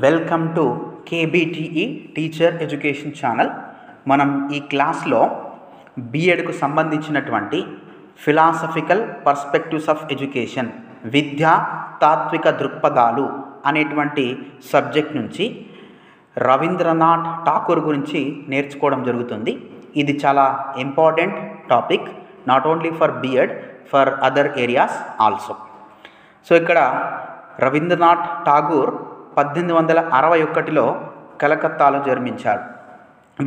Welcome to KBTE teacher education channel. మనం ఈ క్లాస్లో బీఎడ్కు సంబంధించినటువంటి ఫిలాసఫికల్ పర్స్పెక్టివ్స్ ఆఫ్ ఎడ్యుకేషన్, విద్యా తాత్విక దృక్పథాలు అనేటువంటి సబ్జెక్ట్ నుంచి రవీంద్రనాథ్ ఠాకూర్ గురించి నేర్చుకోవడం జరుగుతుంది. ఇది చాలా important topic, not only for BEd, for other areas also. So ఇక్కడ రవీంద్రనాథ్ ఠాగూర్ 1861లో కలకత్తాలో జన్మించాడు.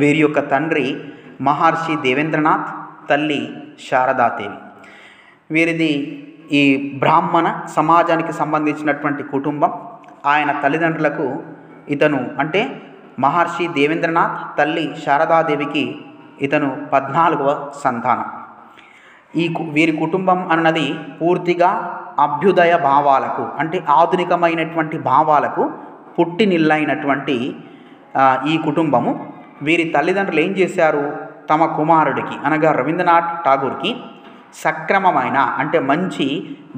వీరి యొక్క తండ్రి మహర్షి దేవేంద్రనాథ్, తల్లి శారదాదేవి. వీరిది ఈ బ్రాహ్మణ సమాజానికి సంబంధించినటువంటి కుటుంబం. ఆయన తల్లిదండ్రులకు ఇతను అంటే మహర్షి దేవేంద్రనాథ్, తల్లి శారదాదేవికి ఇతను 14వ సంతానం. వీరి కుటుంబం అన్నది పూర్తిగా అభ్యుదయ భావాలకు అంటే ఆధునికమైనటువంటి భావాలకు పుట్టినిల్లైనటువంటి ఈ కుటుంబము. వీరి తల్లిదండ్రులు ఏం చేశారు, తమ కుమారుడికి అనగా రవీంద్రనాథ్ ఠాగూర్కి సక్రమమైన అంటే మంచి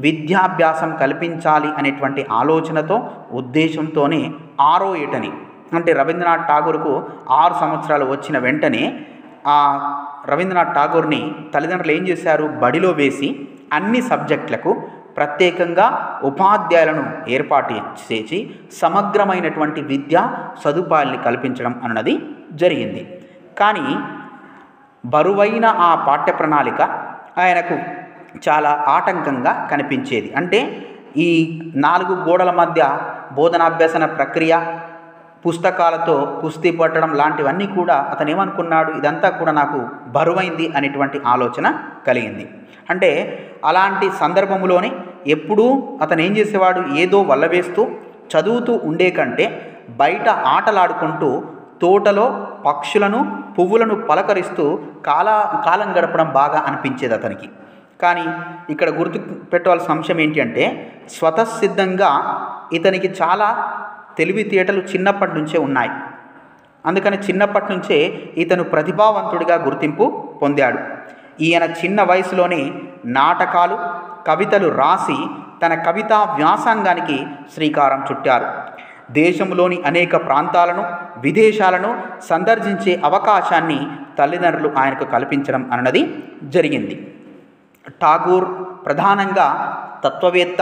విద్యాభ్యాసం కల్పించాలి అనేటువంటి ఆలోచనతో ఉద్దేశంతోనే 6వ ఏటని అంటే రవీంద్రనాథ్ ఠాగూర్కు 6 సంవత్సరాలు వచ్చిన వెంటనే ఆ రవీంద్రనాథ్ ఠాగూర్ని తల్లిదండ్రులు ఏం చేశారు, బడిలో వేసి అన్ని సబ్జెక్టులకు ప్రత్యేకంగా ఉపాధ్యాయులను ఏర్పాటు చేసి సమగ్రమైనటువంటి విద్యా సదుపాయాల్ని కల్పించడం అన్నది జరిగింది. కానీ బరువైన ఆ పాఠ్య ప్రణాళిక ఆయనకు చాలా ఆటంకంగా కనిపించేది. అంటే ఈ 4 గోడల మధ్య బోధనాభ్యసన ప్రక్రియ, పుస్తకాలతో కుస్తీ పట్టడం లాంటివన్నీ కూడా అతను ఏమనుకున్నాడు, ఇదంతా కూడా నాకు బరువైంది అనేటువంటి ఆలోచన కలిగింది. అంటే అలాంటి సందర్భంలోనే ఎప్పుడూ అతను ఏం చేసేవాడు, ఏదో వల్లవేస్తూ చదువుతూ ఉండే కంటే బయట ఆటలాడుకుంటూ తోటలో పక్షులను పువ్వులను పలకరిస్తూ కాలం గడపడం బాగా అనిపించేది అతనికి. కానీ ఇక్కడ గుర్తు పెట్టవలసిన అంశం ఏంటి అంటే స్వతసిద్ధంగా ఇతనికి చాలా తెలివితేటలు చిన్నప్పటి నుంచే ఉన్నాయి. అందుకని చిన్నప్పటి నుంచే ఇతను ప్రతిభావంతుడిగా గుర్తింపు పొందాడు. ఈయన చిన్న వయసులోనే నాటకాలు, కవితలు రాసి తన కవితా వ్యాసంగానికి శ్రీకారం చుట్టారు. దేశంలోని అనేక ప్రాంతాలను, విదేశాలను సందర్శించే అవకాశాన్ని తల్లిదండ్రులు ఆయనకు కల్పించడం అన్నది జరిగింది. ఠాగూర్ ప్రధానంగా తత్వవేత్త,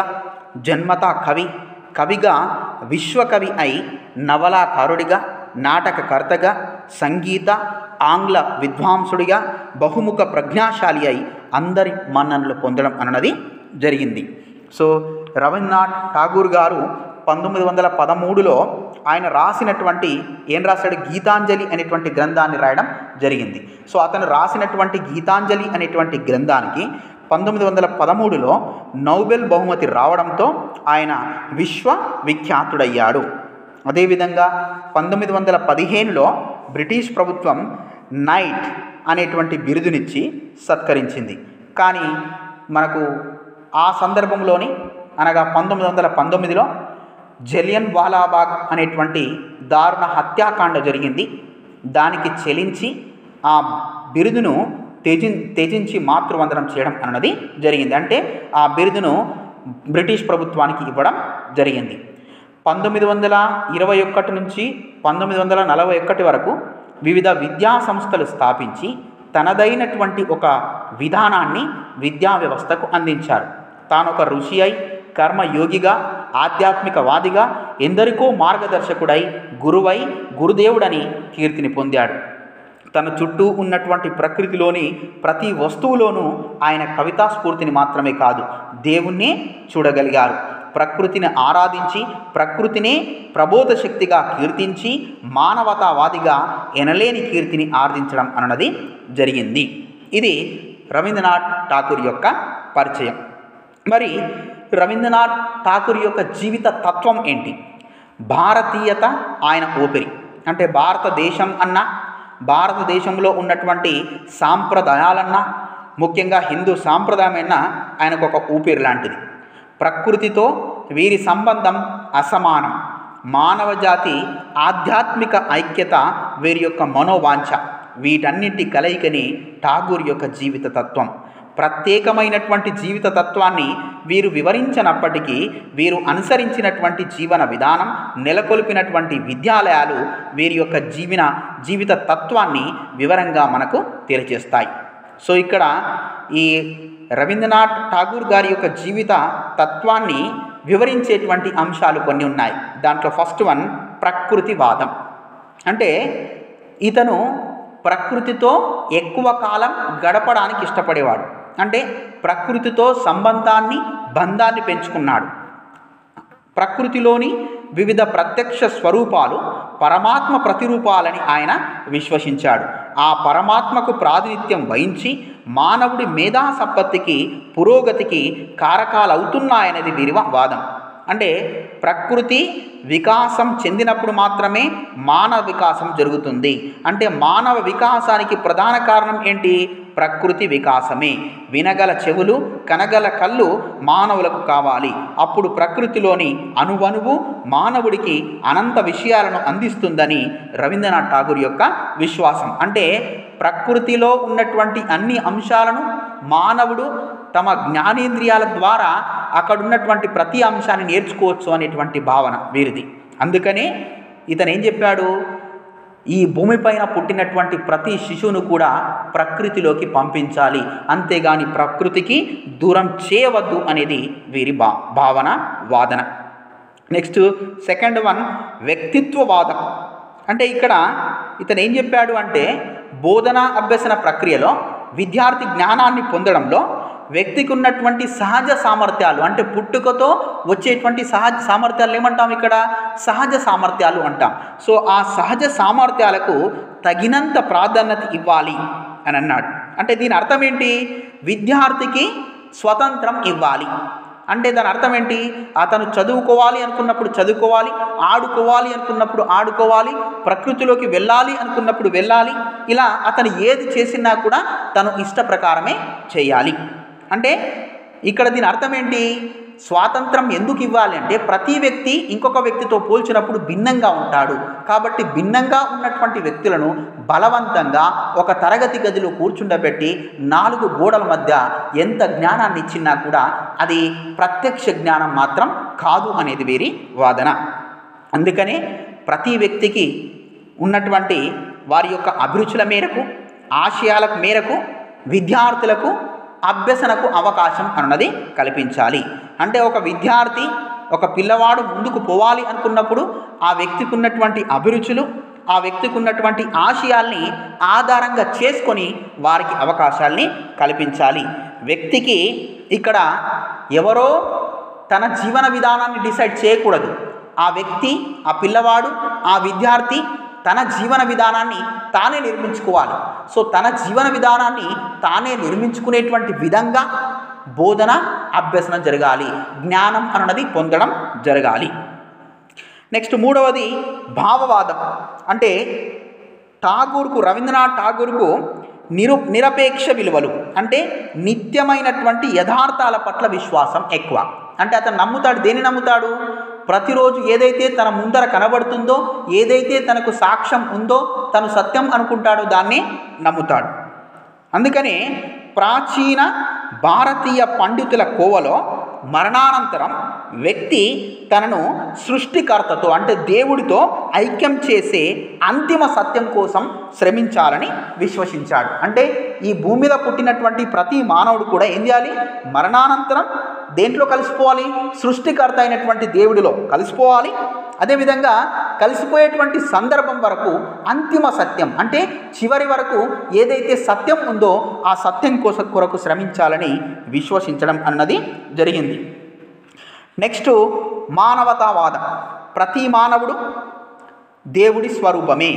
జన్మతా కవిగా విశ్వకవి అయి నవలాకారుడిగా, నాటకకర్తగా, సంగీత ఆంగ్ల విద్వాంసుడిగా, బహుముఖ ప్రజ్ఞాశాలి అయి అందరి మన్ననలు పొందడం అన్నది జరిగింది. సో రవీంద్రనాథ్ ఠాగూర్ గారు 1913లో ఆయన రాసినటువంటి ఏం రాశాడు, గీతాంజలి అనేటువంటి గ్రంథాన్ని రాయడం జరిగింది. సో అతను రాసినటువంటి గీతాంజలి అనేటువంటి గ్రంథానికి 1913లో నోబెల్ బహుమతి రావడంతో ఆయన విశ్వవిఖ్యాతుడయ్యాడు. అదేవిధంగా 1915లో బ్రిటిష్ ప్రభుత్వం నైట్ అనేటువంటి బిరుదునిచ్చి సత్కరించింది. కానీ మనకు ఆ సందర్భంలోని అనగా 1919లో జలియన్ వాలాబాగ్ అనేటువంటి దారుణ హత్యాకాండ జరిగింది. దానికి చెలించి ఆ బిరుదును త్యజించి మాతృవందనం చేయడం అన్నది జరిగింది. అంటే ఆ బిరుదును బ్రిటిష్ ప్రభుత్వానికి ఇవ్వడం జరిగింది. 1921 నుంచి 1941 వరకు వివిధ విద్యా సంస్థలు స్థాపించి తనదైనటువంటి ఒక విధానాన్ని విద్యా వ్యవస్థకు అందించారు. తాను ఒక ఋషి అయి, కర్మయోగిగా, ఆధ్యాత్మికవాదిగా, ఎందరికో మార్గదర్శకుడై, గురువై, గురుదేవుడని కీర్తిని పొందాడు. తన చుట్టూ ఉన్నటువంటి ప్రకృతిలోని ప్రతి వస్తువులోనూ ఆయన కవితా స్ఫూర్తిని మాత్రమే కాదు, దేవుణ్ణే చూడగలిగారు. ప్రకృతిని ఆరాధించి, ప్రకృతినే ప్రబోధ శక్తిగా కీర్తించి, మానవతావాదిగా ఎనలేని కీర్తిని ఆర్జించడం అన్నది జరిగింది. ఇది రవీంద్రనాథ్ ఠాగూర్ యొక్క పరిచయం. మరి రవీంద్రనాథ్ ఠాగూర్ యొక్క జీవిత తత్వం ఏంటి? భారతీయత ఆయన ఊపిరి. అంటే భారతదేశం అన్నా, భారతదేశంలో ఉన్నటువంటి సాంప్రదాయాలన్నా, ముఖ్యంగా హిందూ సాంప్రదాయమైన ఆయనకు ఒక ఊపిరి లాంటిది. ప్రకృతితో వీరి సంబంధం అసమానం. మానవ జాతి ఆధ్యాత్మిక ఐక్యత వీరి యొక్క మనోవాంఛ. వీటన్నింటి కలయికని ఠాగూర్ యొక్క జీవిత తత్వం. ప్రత్యేకమైనటువంటి జీవిత తత్వాన్ని వీరు వివరించినప్పటికీ వీరు అనుసరించినటువంటి జీవన విధానం, నెలకొల్పినటువంటి విద్యాలయాలు వీరి యొక్క జీవిత తత్వాన్ని వివరంగా మనకు తెలియజేస్తాయి. సో ఇక్కడ ఈ రవీంద్రనాథ్ ఠాగూర్ గారి యొక్క జీవిత తత్వాన్ని వివరించేటువంటి అంశాలు కొన్ని ఉన్నాయి. దాంట్లో ఫస్ట్ వన్ ప్రకృతివాదం. అంటే ఇతను ప్రకృతితో ఎక్కువ కాలం గడపడానికి ఇష్టపడేవాడు. అంటే ప్రకృతితో బంధాన్ని పెంచుకున్నాడు. ప్రకృతిలోని వివిధ ప్రత్యక్ష స్వరూపాలు పరమాత్మ ప్రతిరూపాలని ఆయన విశ్వసించాడు. ఆ పరమాత్మకు ప్రాతినిధ్యం వహించి మానవుడి మేధా సంపత్తికి, పురోగతికి కారకాలవుతున్నాయనేది వీరి వాదం. అంటే ప్రకృతి వికాసం చెందినప్పుడు మాత్రమే మానవ వికాసం జరుగుతుంది. అంటే మానవ వికాసానికి ప్రధాన కారణం ఏంటి? ప్రకృతి వికాసమే. వినగల చెవులు, కనగల కళ్ళు మానవులకు కావాలి. అప్పుడు ప్రకృతిలోని అణువణువు మానవుడికి అనంత విషయాలను అందిస్తుందని రవీంద్రనాథ్ ఠాగూర్ యొక్క విశ్వాసం. అంటే ప్రకృతిలో ఉన్నటువంటి అన్ని అంశాలను మానవుడు తమ జ్ఞానేంద్రియాల ద్వారా అక్కడ ఉన్నటువంటి ప్రతి అంశాన్ని నేర్చుకోవచ్చు అనేటువంటి భావన వీరిది. అందుకనే ఇతను ఏం చెప్పాడు? ఈ భూమిపైన పుట్టినటువంటి ప్రతి శిశువును కూడా ప్రకృతిలోకి పంపించాలి, అంతేగాని ప్రకృతికి దూరం చేయవద్దు అనేది వీరి భావన, వాదన. నెక్స్ట్ సెకండ్ వన్ వ్యక్తిత్వవాదం. అంటే ఇక్కడ ఇతను ఏం చెప్పాడు అంటే బోధన అభ్యసన ప్రక్రియలో విద్యార్థి జ్ఞానాన్ని పొందడంలో వ్యక్తికి ఉన్నటువంటి సహజ సామర్థ్యాలు, అంటే పుట్టుకతో వచ్చేటువంటి సహజ సామర్థ్యాలు ఏమంటాం? ఇక్కడ సహజ సామర్థ్యాలు అంటాం. సో ఆ సహజ సామర్థ్యాలకు తగినంత ప్రాధాన్యత ఇవ్వాలి అని అన్నాడు. అంటే దీని అర్థం ఏంటి? విద్యార్థికి స్వతంత్రం ఇవ్వాలి. అంటే దాని అర్థం ఏంటి? అతను చదువుకోవాలి అనుకున్నప్పుడు చదువుకోవాలి, ఆడుకోవాలి అనుకున్నప్పుడు ఆడుకోవాలి, ప్రకృతిలోకి వెళ్ళాలి అనుకున్నప్పుడు వెళ్ళాలి. ఇలా అతను ఏది చేసినా కూడా తను ఇష్ట ప్రకారమే చేయాలి. అంటే ఇక్కడ దీని అర్థం ఏంటి? స్వాతంత్రం ఎందుకు ఇవ్వాలి అంటే ప్రతి వ్యక్తి ఇంకొక వ్యక్తితో పోల్చినప్పుడు భిన్నంగా ఉంటాడు. కాబట్టి భిన్నంగా ఉన్నటువంటి వ్యక్తులను బలవంతంగా ఒక తరగతి గదిలో కూర్చుండబెట్టి 4 గోడల మధ్య ఎంత జ్ఞానాన్ని ఇచ్చినా కూడా అది ప్రత్యక్ష జ్ఞానం మాత్రం కాదు అనేది వీరి వాదన. అందుకనే ప్రతి వ్యక్తికి ఉన్నటువంటి వారి యొక్క అభిరుచుల మేరకు, ఆశయాల మేరకు విద్యార్థులకు అభ్యసనకు అవకాశం అన్నది కల్పించాలి. అంటే ఒక విద్యార్థి, ఒక పిల్లవాడు ముందుకు పోవాలి అనుకున్నప్పుడు ఆ వ్యక్తికి ఉన్నటువంటి అభిరుచులు, ఆ వ్యక్తికి ఉన్నటువంటి ఆశయాల్ని ఆధారంగా చేసుకొని వారికి అవకాశాల్ని కల్పించాలి. వ్యక్తికి ఇక్కడ ఎవరో తన జీవన విధానాన్ని డిసైడ్ చేయకూడదు. ఆ వ్యక్తి, ఆ పిల్లవాడు, ఆ విద్యార్థి తన జీవన విధానాన్ని తానే నిర్మించుకోవాలి. సో తన జీవన విధానాన్ని తానే నిర్మించుకునేటువంటి విధంగా బోధన అభ్యసనం జరగాలి, జ్ఞానం అన్నది పొందడం జరగాలి. నెక్స్ట్ మూడవది భావవాదం. అంటే రవీంద్రనాథ్ ఠాగూర్కు నిరపేక్ష విలువలు, అంటే నిత్యమైనటువంటి యథార్థాల పట్ల విశ్వాసం ఎక్కువ. అంటే అతను నమ్ముతాడు. దేన్ని నమ్ముతాడు? ప్రతిరోజు ఏదైతే తన ముందర కనబడుతుందో, ఏదైతే తనకు సాక్ష్యం ఉందో, తను సత్యం అనుకుంటాడో దాన్ని నమ్ముతాడు. అందుకనే ప్రాచీన భారతీయ పండితుల కోవలో మరణానంతరం వ్యక్తి తనను సృష్టికర్తతో, అంటే దేవుడితో ఐక్యం చేసే అంతిమ సత్యం కోసం శ్రమించాలని విశ్వసించాడు. అంటే ఈ భూమి మీద పుట్టినటువంటి ప్రతి మానవుడు కూడా ఏం చేయాలి? మరణానంతరం దేంట్లో కలిసిపోవాలి? సృష్టికర్త అయినటువంటి దేవుడిలో కలిసిపోవాలి. అదేవిధంగా కలిసిపోయేటువంటి సందర్భం వరకు అంతిమ సత్యం, అంటే చివరి వరకు ఏదైతే సత్యం ఉందో ఆ సత్యం కొరకు శ్రమించాలని విశ్వసించడం అన్నది జరిగింది. నెక్స్ట్ మానవతావాదం. ప్రతి మానవుడు దేవుడి స్వరూపమే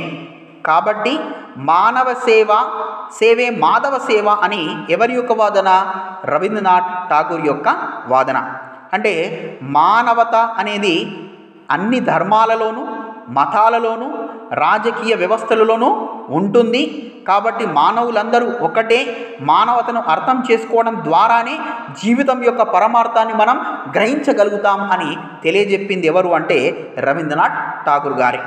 కాబట్టి మానవ సేవే మాధవ సేవ అని ఎవరి యొక్క వాదన? రవీంద్రనాథ్ ఠాగూర్ యొక్క వాదన. అంటే మానవత అనేది అన్ని ధర్మాలలోనూ, మతాలలోనూ, రాజకీయ వ్యవస్థలలోనూ ఉంటుంది. కాబట్టి మానవులందరూ ఒకటే. మానవతను అర్థం చేసుకోవడం ద్వారానే జీవితం యొక్క పరమార్థాన్ని మనం గ్రహించగలుగుతాం అని తెలియజెప్పింది ఎవరు అంటే రవీంద్రనాథ్ ఠాగూర్ గారి.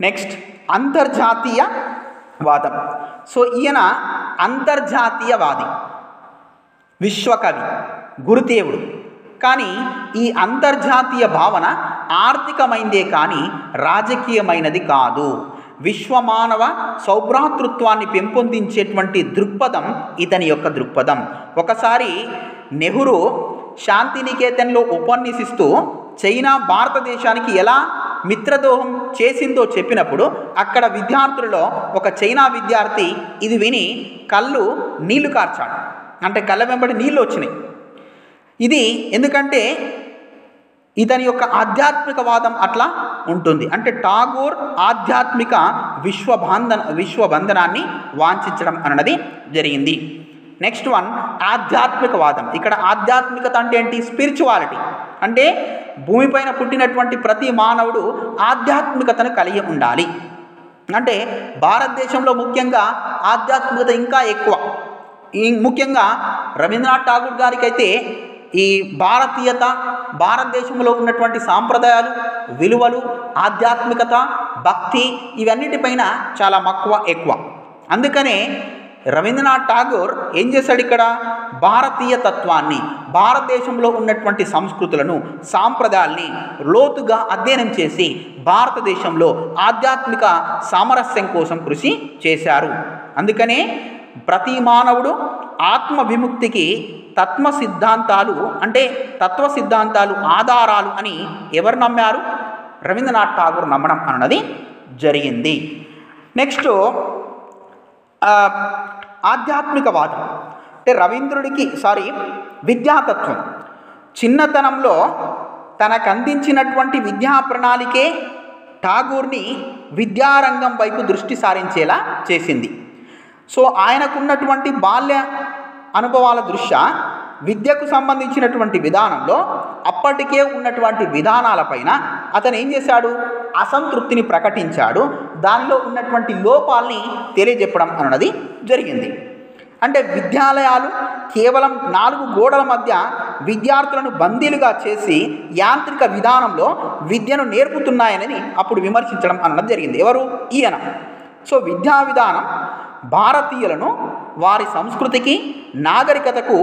నెక్స్ట్ అంతర్జాతీయ వాదం. సో ఈయన అంతర్జాతీయవాది. విశ్వకవి, గురుదేవుడు. కానీ ఈ అంతర్జాతీయ భావన ఆర్థికమైందే కానీ రాజకీయమైనది కాదు. విశ్వమానవ సౌభ్రాతృత్వాన్ని పెంపొందించేటువంటి దృక్పథం ఇతని యొక్క దృక్పథం. ఒకసారి నెహ్రూ శాంతినికేతన్లో ఉపన్యసిస్తూ చైనా భారతదేశానికి ఎలా మిత్రద్రోహం చేసిందో చెప్పినప్పుడు అక్కడ విద్యార్థులలో ఒక చైనా విద్యార్థి ఇది విని కళ్ళు నీళ్లు కార్చాడు. అంటే కళ్ళ వెంబడి నీళ్ళు వచ్చినాయి. ఇది ఎందుకంటే ఇతని యొక్క ఆధ్యాత్మికవాదం అట్లా ఉంటుంది. అంటే ఠాగూర్ ఆధ్యాత్మిక విశ్వబంధనాన్ని వాంఛించడం అన్నది జరిగింది. నెక్స్ట్ వన్, ఆధ్యాత్మికవాదం. ఇక్కడ ఆధ్యాత్మికత అంటే ఏంటి? స్పిరిచువాలిటీ. అంటే భూమిపైన పుట్టినటువంటి ప్రతి మానవుడు ఆధ్యాత్మికతను కలిగి ఉండాలి. అంటే భారతదేశంలో ముఖ్యంగా ఆధ్యాత్మికత ఇంకా ఎక్కువ. ముఖ్యంగా రవీంద్రనాథ్ ఠాగూర్ గారికి అయితే ఈ భారతీయత, భారతదేశంలో ఉన్నటువంటి సాంప్రదాయాలు, విలువలు, ఆధ్యాత్మికత, భక్తి ఇవన్నిటిపైన చాలా మక్కువ ఎక్కువ. అందుకనే రవీంద్రనాథ్ ఠాగూర్ ఏం చేశాడు? ఇక్కడ భారతీయ తత్వాన్ని, భారతదేశంలో ఉన్నటువంటి సంస్కృతులను, సాంప్రదాయాల్ని లోతుగా అధ్యయనం చేసి భారతదేశంలో ఆధ్యాత్మిక సామరస్యం కోసం కృషి చేశారు. అందుకనే ప్రతి మానవుడు ఆత్మ విముక్తికి తత్వ సిద్ధాంతాలు ఆధారాలు అని ఎవరు నమ్మారు? రవీంద్రనాథ్ ఠాగూర్ నమ్మడం అన్నది జరిగింది. నెక్స్ట్ ఆధ్యాత్మికవాదం. అంటే విద్యాతత్వం. చిన్నతనంలో తనకు అందించినటువంటి విద్యా ప్రణాళికే ఠాగూర్ని విద్యారంగం వైపు దృష్టి సారించేలా చేసింది. సో ఆయనకున్నటువంటి బాల్య అనుభవాల దృష్ట్యా విద్యకు సంబంధించినటువంటి విధానంలో అప్పటికే ఉన్నటువంటి విధానాలపైన అతను ఏం చేశాడు? అసంతృప్తిని ప్రకటించాడు. దానిలో ఉన్నటువంటి లోపాలని తెలియజెప్పడం అన్నది జరిగింది. అంటే విద్యాలయాలు కేవలం 4 గోడల మధ్య విద్యార్థులను బందీలుగా చేసి యాంత్రిక విధానంలో విద్యను నేర్పుతున్నాయని అప్పుడు విమర్శించడం అన్నది జరిగింది. ఎవరు? ఈయన. సో విద్యా విధానం భారతీయులను వారి సంస్కృతికి, నాగరికతకు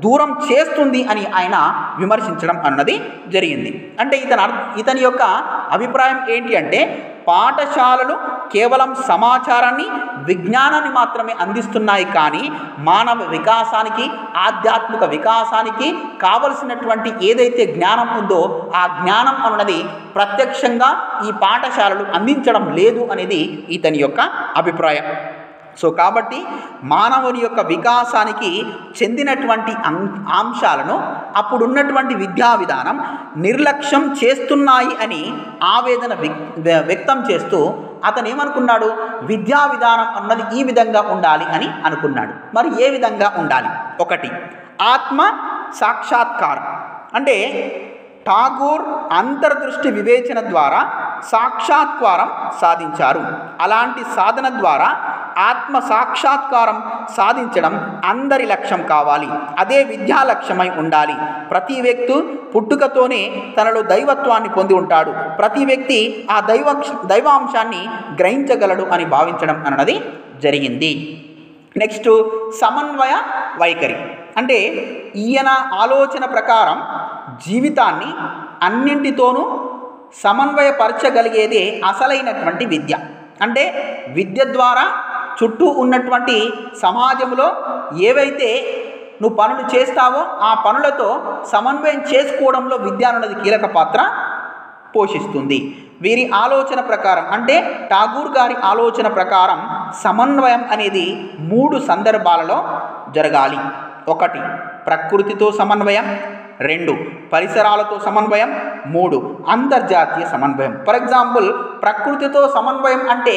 దూరం చేస్తుంది అని ఆయన విమర్శించడం అన్నది జరిగింది. అంటే ఇతని యొక్క అభిప్రాయం ఏంటి అంటే పాఠశాలలు కేవలం సమాచారాన్ని, విజ్ఞానాన్ని మాత్రమే అందిస్తున్నాయి, కానీ మానవ వికాసానికి, ఆధ్యాత్మిక వికాసానికి కావలసినటువంటి ఏదైతే జ్ఞానం ఉందో ఆ జ్ఞానం అన్నది ప్రత్యక్షంగా ఈ పాఠశాలలు అందించడం లేదు అనేది ఇతని యొక్క అభిప్రాయం. సో కాబట్టి మానవుని యొక్క వికాసానికి చెందినటువంటి అంశాలను అప్పుడున్నటువంటి విద్యా విధానం నిర్లక్ష్యం చేస్తున్నాయి అని ఆవేదన వ్యక్తం చేస్తూ అతను ఏమనుకున్నాడు? విద్యా విధానం అన్నది ఈ విధంగా ఉండాలి అని అనుకున్నాడు. మరి ఏ విధంగా ఉండాలి? 1, ఆత్మ సాక్షాత్కారం. అంటే ఠాగూర్ అంతర్దృష్టి వివేచన ద్వారా సాక్షాత్కారం సాధించారు. అలాంటి సాధన ద్వారా ఆత్మ సాక్షాత్కారం సాధించడం అందరి లక్ష్యం కావాలి. అదే విద్యా లక్ష్యమై ఉండాలి. ప్రతి వ్యక్తి పుట్టుకతోనే తనలో దైవత్వాన్ని పొంది ఉంటాడు. ప్రతి వ్యక్తి ఆ దైవాంశాన్ని గ్రహించగలడు అని భావించడం అన్నది జరిగింది. నెక్స్ట్ సమన్వయ వైఖరి. అంటే ఈయన ఆలోచన ప్రకారం జీవితాన్ని అన్నింటితోనూ సమన్వయపరచగలిగేదే అసలైనటువంటి విద్య. అంటే విద్య ద్వారా చుట్టూ ఉన్నటువంటి సమాజంలో ఏవైతే నువ్వు పనులు చేస్తావో ఆ పనులతో సమన్వయం చేసుకోవడంలో విద్య అన్నది కీలక పాత్ర పోషిస్తుంది. వీరి ఆలోచన ప్రకారం, అంటే ఠాగూర్ గారి ఆలోచన ప్రకారం సమన్వయం అనేది 3 సందర్భాలలో జరగాలి. 1 ప్రకృతితో సమన్వయం, 2 పరిసరాలతో సమన్వయం, 3 అంతర్జాతీయ సమన్వయం. ఫర్ ఎగ్జాంపుల్ ప్రకృతితో సమన్వయం అంటే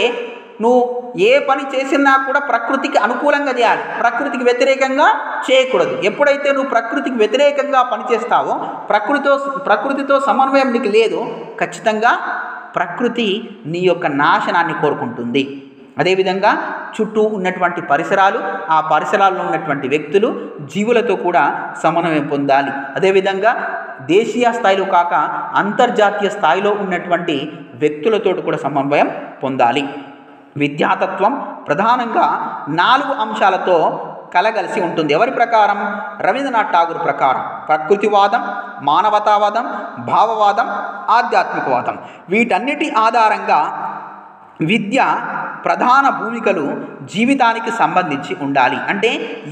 నువ్వు ఏ పని చేసినా కూడా ప్రకృతికి అనుకూలంగా చేయాలి, ప్రకృతికి వ్యతిరేకంగా చేయకూడదు. ఎప్పుడైతే నువ్వు ప్రకృతికి వ్యతిరేకంగా పనిచేస్తావో, ప్రకృతితో సమన్వయం నీకు లేదు, ఖచ్చితంగా ప్రకృతి నీ యొక్క నాశనాన్ని కోరుకుంటుంది. అదేవిధంగా చుట్టూ ఉన్నటువంటి పరిసరాలు, ఆ పరిసరాల్లో ఉన్నటువంటి వ్యక్తులు, జీవులతో కూడా సమన్వయం పొందాలి. అదేవిధంగా దేశీయ స్థాయిలో కాక అంతర్జాతీయ స్థాయిలో ఉన్నటువంటి వ్యక్తులతో కూడా సమన్వయం పొందాలి. విద్యాతత్వం ప్రధానంగా 4 అంశాలతో కలగలిసి ఉంటుంది. ఎవరి ప్రకారం? రవీంద్రనాథ్ ఠాగూర్ ప్రకారం. ప్రకృతివాదం, మానవతావాదం, భావవాదం, ఆధ్యాత్మికవాదం, వీటన్నిటి ఆధారంగా విద్య ప్రధాన భూమికలు జీవితానికి సంబంధించి ఉండాలి. అంటే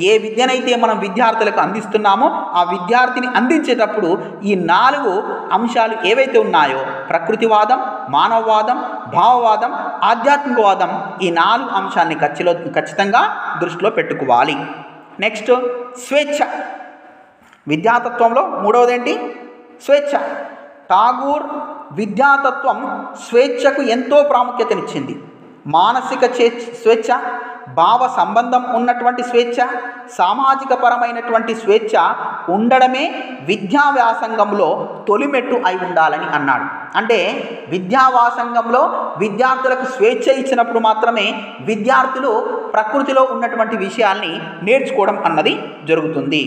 ఏ విద్యనైతే మనం విద్యార్థులకు అందిస్తున్నామో ఆ విద్యార్థిని అందించేటప్పుడు ఈ 4 అంశాలు ఏవైతే ఉన్నాయో ప్రకృతివాదం, మానవవాదం, భావవాదం, ఆధ్యాత్మికవాదం, ఈ 4 అంశాన్ని ఖచ్చితంగా దృష్టిలో పెట్టుకోవాలి. నెక్స్ట్ స్వేచ్ఛ. విద్యాతత్వంలో మూడవది ఏంటి? స్వేచ్ఛ. ఠాగూర్ విద్యాతత్వం స్వేచ్ఛకు ఎంతో ప్రాముఖ్యతనిచ్చింది. మానసిక స్వేచ్ఛ, భావ సంబంధం ఉన్నటువంటి స్వేచ్ఛ, సామాజిక పరమైనటువంటి స్వేచ్ఛ ఉండడమే విద్యా వ్యాసంగంలో తొలిమెట్టు అయి ఉండాలని అన్నాడు. అంటే విద్యా వ్యాసంగంలో విద్యార్థులకు స్వేచ్ఛ ఇచ్చినప్పుడు మాత్రమే విద్యార్థులు ప్రకృతిలో ఉన్నటువంటి విషయాల్ని నేర్చుకోవడం అన్నది జరుగుతుంది.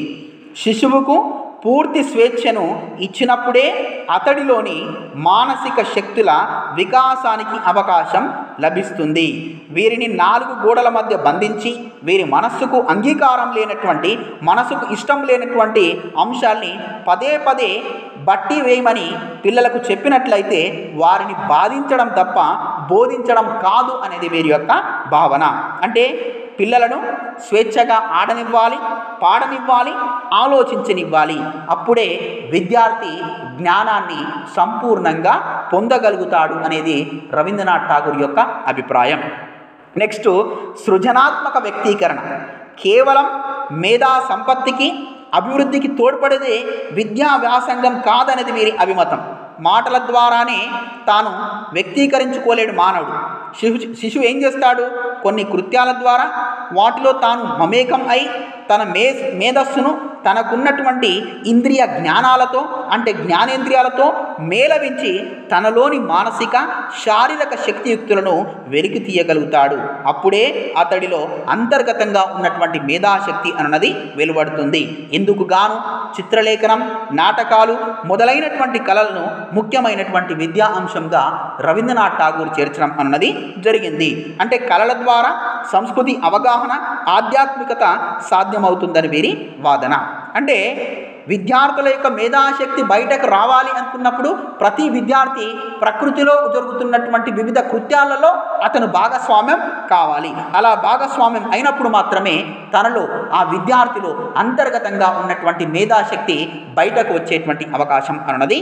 శిశువుకు పూర్తి స్వేచ్ఛను ఇచ్చినప్పుడే అతడిలోని మానసిక శక్తుల వికాసానికి అవకాశం లభిస్తుంది. వీరిని 4 గోడల మధ్య బంధించి వీరి మనస్సుకు అంగీకారం లేనటువంటి, మనసుకు ఇష్టం లేనటువంటి అంశాల్ని పదే పదే బట్టి వేయమని పిల్లలకు చెప్పినట్లయితే వారిని బాధించడం తప్ప బోధించడం కాదు అనేది వీరి యొక్క భావన. అంటే పిల్లలను స్వేచ్ఛగా ఆడనివ్వాలి, పాడనివ్వాలి, ఆలోచించనివ్వాలి. అప్పుడే విద్యార్థి జ్ఞానాన్ని సంపూర్ణంగా పొందగలుగుతాడు అనేది రవీంద్రనాథ్ ఠాగూర్ యొక్క అభిప్రాయం. నెక్స్ట్ సృజనాత్మక వ్యక్తీకరణ. కేవలం మేధా సంపత్తికి, అభివృద్ధికి తోడ్పడేదే విద్యా వ్యాసంగం కాదనేది వీరి అభిమతం. మాటల ద్వారానే తాను వ్యక్తీకరించుకోలేడు మానవుడు. శిశువు ఏం చేస్తాడు? కొన్ని కృత్యాల ద్వారా వాటిలో తాను మమేకం అయి తన మేధస్సును తనకున్నటువంటి ఇంద్రియ జ్ఞానాలతో, అంటే జ్ఞానేంద్రియాలతో మేళవించి తనలోని మానసిక, శారీరక శక్తియుక్తులను వెలికి తీయగలుగుతాడు. అప్పుడే అతడిలో అంతర్గతంగా ఉన్నటువంటి మేధాశక్తి అన్నది వెలువడుతుంది. ఇందుకు గాను చిత్రలేఖనం, నాటకాలు మొదలైనటువంటి కళలను ముఖ్యమైనటువంటి విద్యా అంశంగా రవీంద్రనాథ్ ఠాగూర్ చేర్చడం అన్నది జరిగింది. అంటే కళల ద్వారా సంస్కృతి అవగాహన, ఆధ్యాత్మికత సాధ్యమవుతుందని వీరి వాదన. అంటే విద్యార్థుల యొక్క మేధాశక్తి బయటకు రావాలి అనుకున్నప్పుడు ప్రతి విద్యార్థి ప్రకృతిలో జరుగుతున్నటువంటి వివిధ కృత్యాలలో అతను భాగస్వామ్యం కావాలి. అలా భాగస్వామ్యం అయినప్పుడు మాత్రమే తనలో, ఆ విద్యార్థిలో అంతర్గతంగా ఉన్నటువంటి మేధాశక్తి బయటకు వచ్చేటువంటి అవకాశం అన్నది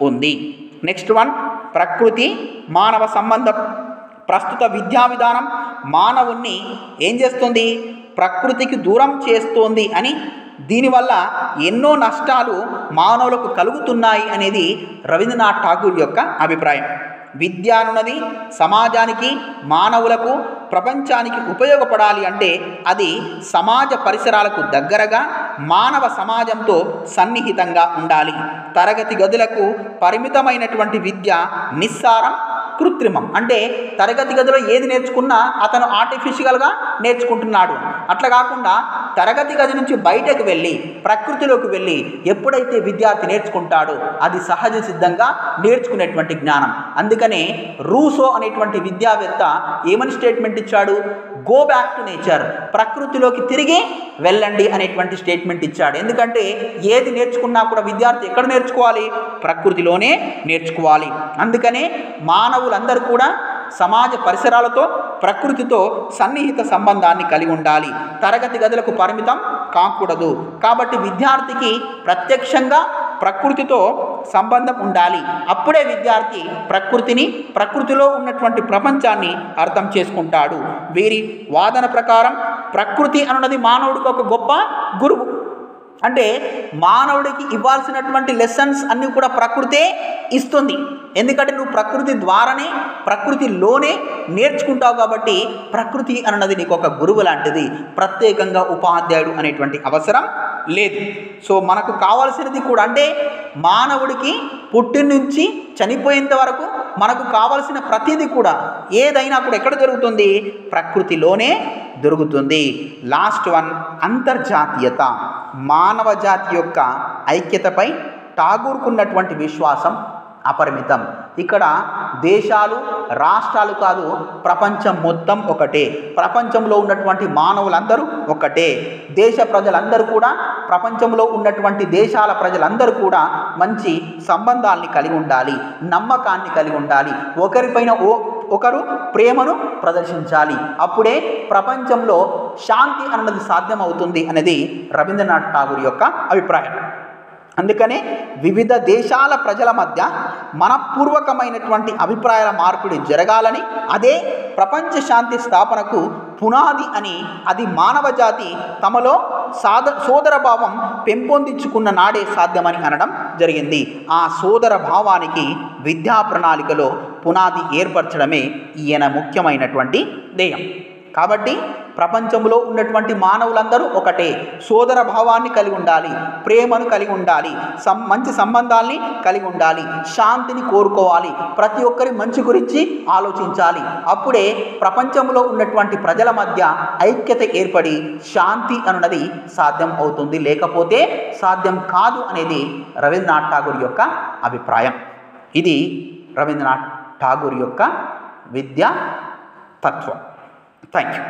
ఉంది. నెక్స్ట్ వన్, ప్రకృతి మానవ సంబంధం. ప్రస్తుత విద్యా విధానం మానవుణ్ణి ఏం చేస్తుంది? ప్రకృతికి దూరం చేస్తోంది అని, దీనివల్ల ఎన్నో నష్టాలు మానవులకు కలుగుతున్నాయి అనేది రవీంద్రనాథ్ ఠాగూర్ యొక్క అభిప్రాయం. విద్య అన్నది సమాజానికి, మానవులకు, ప్రపంచానికి ఉపయోగపడాలి అంటే అది సమాజ పరిసరాలకు దగ్గరగా, మానవ సమాజంతో సన్నిహితంగా ఉండాలి. తరగతి గదులకు పరిమితమైనటువంటి విద్య నిస్సారం, కృత్రిమం. అంటే తరగతి గదిలో ఏది నేర్చుకున్నా అతను ఆర్టిఫిషియల్గా నేర్చుకుంటున్నాడు. అట్లా కాకుండా తరగతి గది నుంచి బయటకు వెళ్ళి ప్రకృతిలోకి వెళ్ళి ఎప్పుడైతే విద్యార్థి నేర్చుకుంటాడో అది సహజ సిద్ధంగా నేర్చుకునేటువంటి జ్ఞానం. అందుకనే రూసో అనేటువంటి విద్యావేత్త ఏమని స్టేట్మెంట్ ఇచ్చాడు? గో బ్యాక్ టు నేచర్, ప్రకృతిలోకి తిరిగి వెళ్ళండి అనేటువంటి స్టేట్మెంట్ ఇచ్చాడు. ఎందుకంటే ఏది నేర్చుకున్నా కూడా విద్యార్థి ఎక్కడ నేర్చుకోవాలి? ప్రకృతిలోనే నేర్చుకోవాలి. అందుకనే మానవులందరూ కూడా సమాజ పరిసరాలతో, ప్రకృతితో సన్నిహిత సంబంధాన్ని కలిగి ఉండాలి. తరగతి గదులకు పరిమితం కాకూడదు. కాబట్టి విద్యార్థికి ప్రత్యక్షంగా ప్రకృతితో సంబంధం ఉండాలి. అప్పుడే విద్యార్థి ప్రకృతిని, ప్రకృతిలో ఉన్నటువంటి ప్రపంచాన్ని అర్థం చేసుకుంటాడు. వీరి వాదన ప్రకారం ప్రకృతి అన్నది మానవుడికి ఒక గొప్ప గురువు. అంటే మానవుడికి ఇవ్వాల్సినటువంటి లెసన్స్ అన్నీ కూడా ప్రకృతే ఇస్తుంది. ఎందుకంటే నువ్వు ప్రకృతి ద్వారానే, ప్రకృతిలోనే నేర్చుకుంటావు. కాబట్టి ప్రకృతి అన్నది నీకు ఒక గురువు లాంటిది. ప్రత్యేకంగా ఉపాధ్యాయుడు అనేటువంటి అవసరం లేదు. సో మనకు కావాల్సినది కూడా, అంటే మానవుడికి పుట్టిన నుంచి చనిపోయేంత వరకు మనకు కావాల్సిన ప్రతిదీ కూడా, ఏదైనా కూడా ఎక్కడ జరుగుతుంది? ప్రకృతిలోనే దొరుకుతుంది. లాస్ట్ వన్, అంతర్జాతీయత. మానవ జాతి యొక్క ఐక్యతపై ఠాగూర్కు ఉన్నటువంటి విశ్వాసం అపరిమితం. ఇక్కడ దేశాలు రాష్ట్రాలు కాదు, ప్రపంచం మొత్తం ఒకటే. ప్రపంచంలో ఉన్నటువంటి మానవులందరూ ఒకటే. దేశ ప్రజలందరూ కూడా, ప్రపంచంలో ఉన్నటువంటి దేశాల ప్రజలందరూ కూడా మంచి సంబంధాల్ని కలిగి ఉండాలి, నమ్మకాన్ని కలిగి ఉండాలి, ఒకరిపైన ఒకరు ప్రేమను ప్రదర్శించాలి. అప్పుడే ప్రపంచంలో శాంతి అన్నది సాధ్యమవుతుంది అనేది రవీంద్రనాథ్ ఠాగూర్ యొక్క అభిప్రాయం. అందుకనే వివిధ దేశాల ప్రజల మధ్య మనపూర్వకమైనటువంటి అభిప్రాయాల మార్పిడి జరగాలని, అదే ప్రపంచ శాంతి స్థాపనకు పునాది అని, అది మానవ జాతి తమలో సోదర భావం పెంపొందించుకున్న నాడే సాధ్యమని అనడం జరిగింది. ఆ సోదర భావానికి విద్యా ప్రణాళికలో పునాది ఏర్పరచడమే ఈయన ముఖ్యమైనటువంటి ధ్యేయం. కాబట్టి ప్రపంచంలో ఉన్నటువంటి మానవులందరూ ఒకటే, సోదర భావాన్ని కలిగి ఉండాలి, ప్రేమను కలిగి ఉండాలి, మంచి సంబంధాల్ని కలిగి ఉండాలి, శాంతిని కోరుకోవాలి, ప్రతి ఒక్కరి మంచి గురించి ఆలోచించాలి. అప్పుడే ప్రపంచంలో ఉన్నటువంటి ప్రజల మధ్య ఐక్యత ఏర్పడి శాంతి అన్నది సాధ్యం అవుతుంది, లేకపోతే సాధ్యం కాదు అనేది రవీంద్రనాథ్ ఠాగూర్ యొక్క అభిప్రాయం. ఇది రవీంద్రనాథ్ ఠాగూర్ యొక్క విద్యా తత్వం. Thank you.